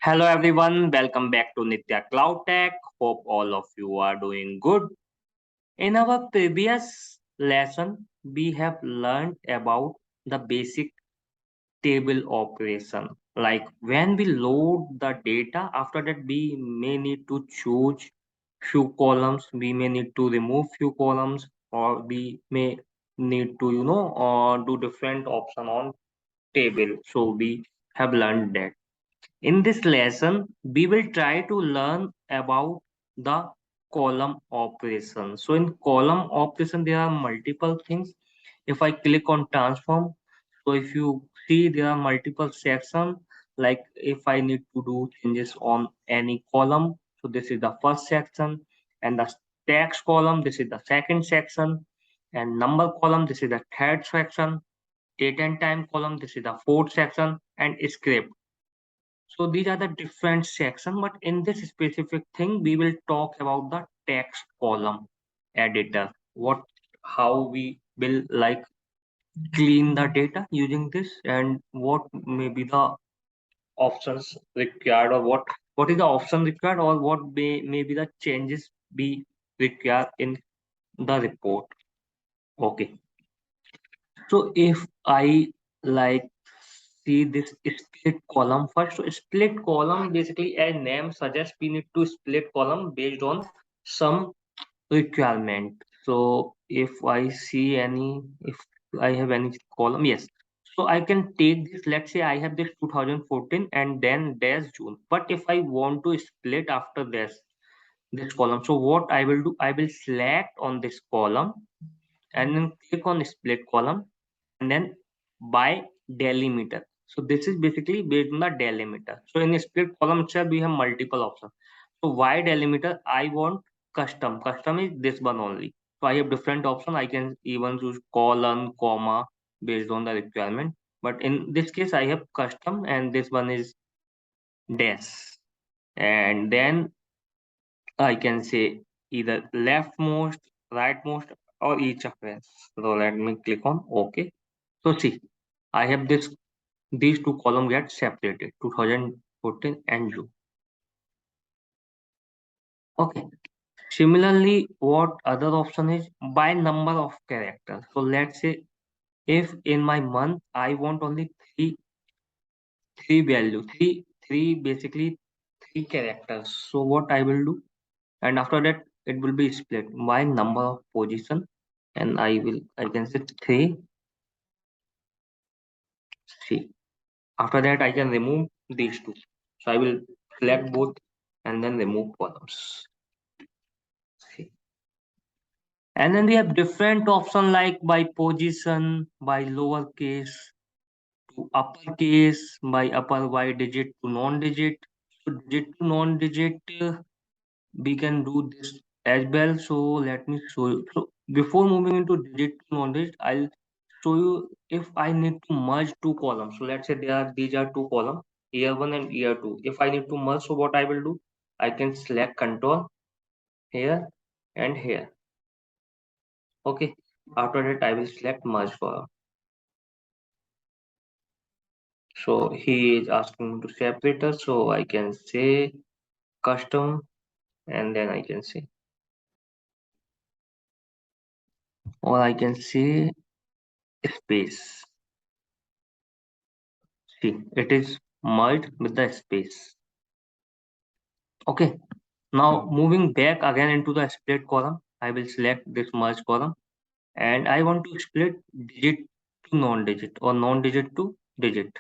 Hello everyone, welcome back to NityaCloudtech. Hope all of you are doing good. In our previous lesson, we have learned about the basic table operation. Like when we load the data, after that we may need to choose few columns, we may need to remove few columns, or we may need to, do different option on table. So we have learned that. In this lesson, we will try to learn about the column operation. So in column operation, there are multiple things. If I click on transform, so if you see there are multiple sections, like if I need to do changes on any column, so this is the first section, and the text column, this is the second section, and number column, this is the third section, date and time column, this is the fourth section, and script. So these are the different section, but in this specific thing, we will talk about the text column editor. How we will like clean the data using this, and what may be the options required, or what is the option required, or what may be the changes be required in the report. Okay. So if I like see this split column first, so split column basically a name suggests we need to split column based on some requirement. So if I see if I have any column, yes. So I can take this, let's say I have this 2014 and then dash June. But if I want to split after this column, so what I will do, I will select on this column and then click on split column and then by delimiter. So this is basically based on the delimiter. So in a split column itself, we have multiple options. So why delimiter? I want custom. Custom is this one only. So I have different options. I can even choose colon, comma based on the requirement. But in this case, I have custom, and this one is dash. And then I can say either leftmost, rightmost, or each of them. So let me click on OK. So see, I have these two columns get separated, 2014 and June. Okay. Similarly, what other option is by number of characters. So let's say if in my month I want only three value, three basically three characters. So what I will do, and after that it will be split by number of position, and I can say three. After that, I can remove these two. So I will select both and then remove columns. See. And then we have different option like by position, by lowercase to uppercase, by upper Y digit to non-digit. So digit to non-digit, we can do this as well. So let me show you. So before moving into digit to non-digit, I'll show you if I need to merge two columns. So let's say these are two columns, year one and year two. If I need to merge, so what I will do, I can select control here and here. Okay. After that, I will select merge column. So he is asking me to separate us. So I can say custom, and then I can say, or I can say space. See, it is merged with the space. Okay. Now moving back again into the split column, I will select this merge column, and I want to split digit to non-digit or non-digit to digit.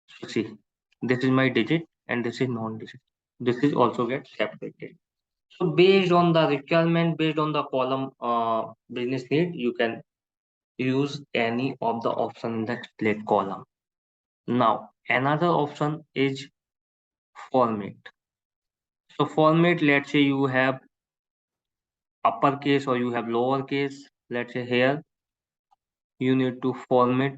So see, this is my digit and this is non-digit. This is also get separated. So based on the requirement, based on the column business need, you can use any of the option in the split column. Now another option is format. So format, let's say you have uppercase or you have lowercase. Let's say here you need to format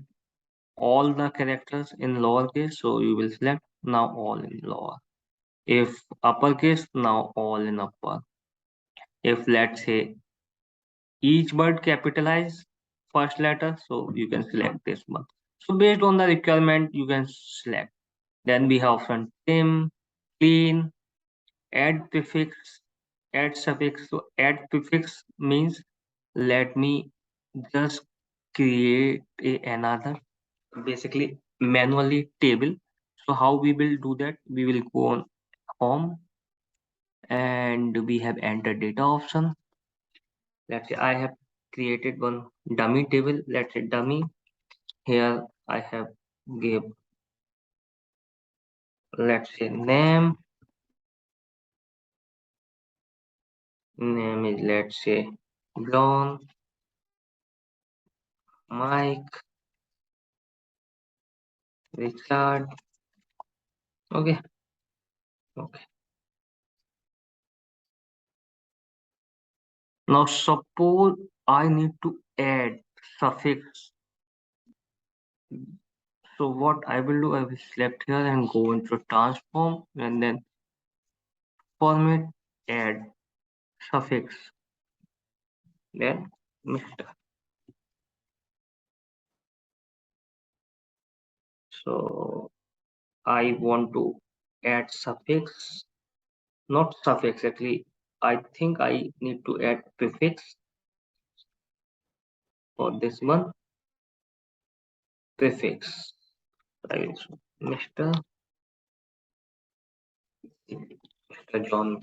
all the characters in lowercase, so you will select now all in lower. If uppercase, now all in upper. If let's say each word capitalize first letter, so you can select this one. So based on the requirement, you can select. Then we have option trim, clean, add prefix, add suffix. So add prefix means let me just create another basically manually table. So how we will do that? We will go on home and we have entered data option. Let's say I have created one dummy table. Let's say dummy. Here I have give, let's say name. Name is, let's say, John, Mike, Richard. Okay, okay. Now suppose I need to add suffix. So what I will do, I will select here and go into transform and then format, add suffix, then Mr. So I want to add suffix, not suffix actually. I think I need to add prefix for this one. Prefix. I will Mr. Mr. John.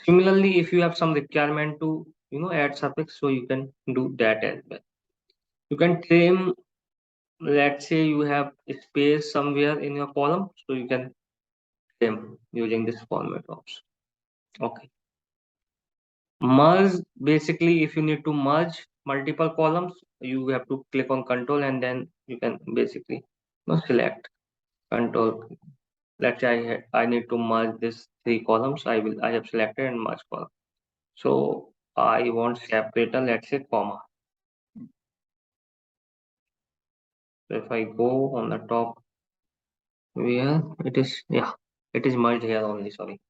Similarly, if you have some requirement to add suffix, so you can do that as well. You can claim, let's say you have space somewhere in your column, so you can claim using this format option. Okay. Merge, basically if you need to merge multiple columns, you have to click on control and then you can basically select control. Let's say I need to merge this three columns. I have selected and merge column. So I want separator, let's say comma. So if I go on the top where it is, yeah, it is merged here only, sorry.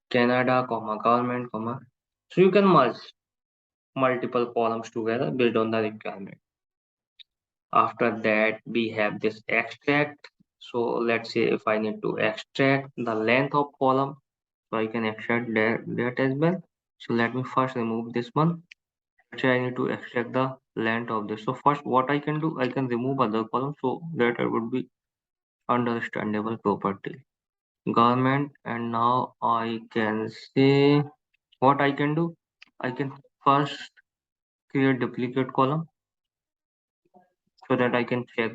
Canada, comma, government, comma. So you can merge multiple columns together based on the requirement. After that, we have this extract. So let's say if I need to extract the length of column, so I can extract that as well. So let me first remove this one. Let's say I need to extract the length of this. So first what I can do, I can remove other column so that it would be understandable property. Government, and now I can say what I can do. I can first create duplicate column so that I can check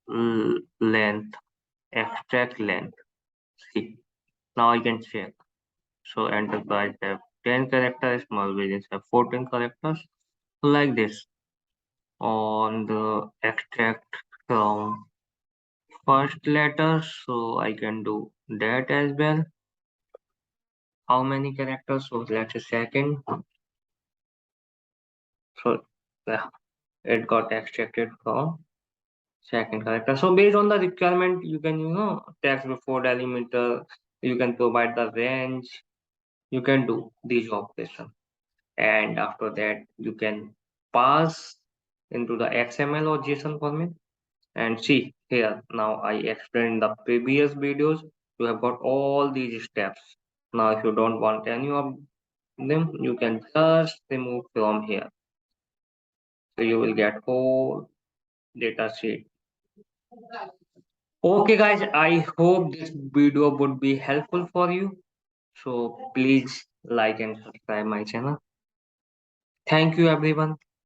the length, extract length. See, now I can check. So enterprise have 10 characters, small business have 14 characters, like this. On the extract from first letter, so I can do that as well. How many characters? So let's say second. So yeah, it got extracted from second character. So based on the requirement, you can text before delimiter, you can provide the range, you can do these operations. And after that you can pass into the XML or JSON format. And see here, now I explained in the previous videos, you have got all these steps. Now if you don't want any of them, you can just remove from here, so you will get whole data sheet. Okay guys, I hope this video would be helpful for you, so please like and subscribe my channel. Thank you everyone.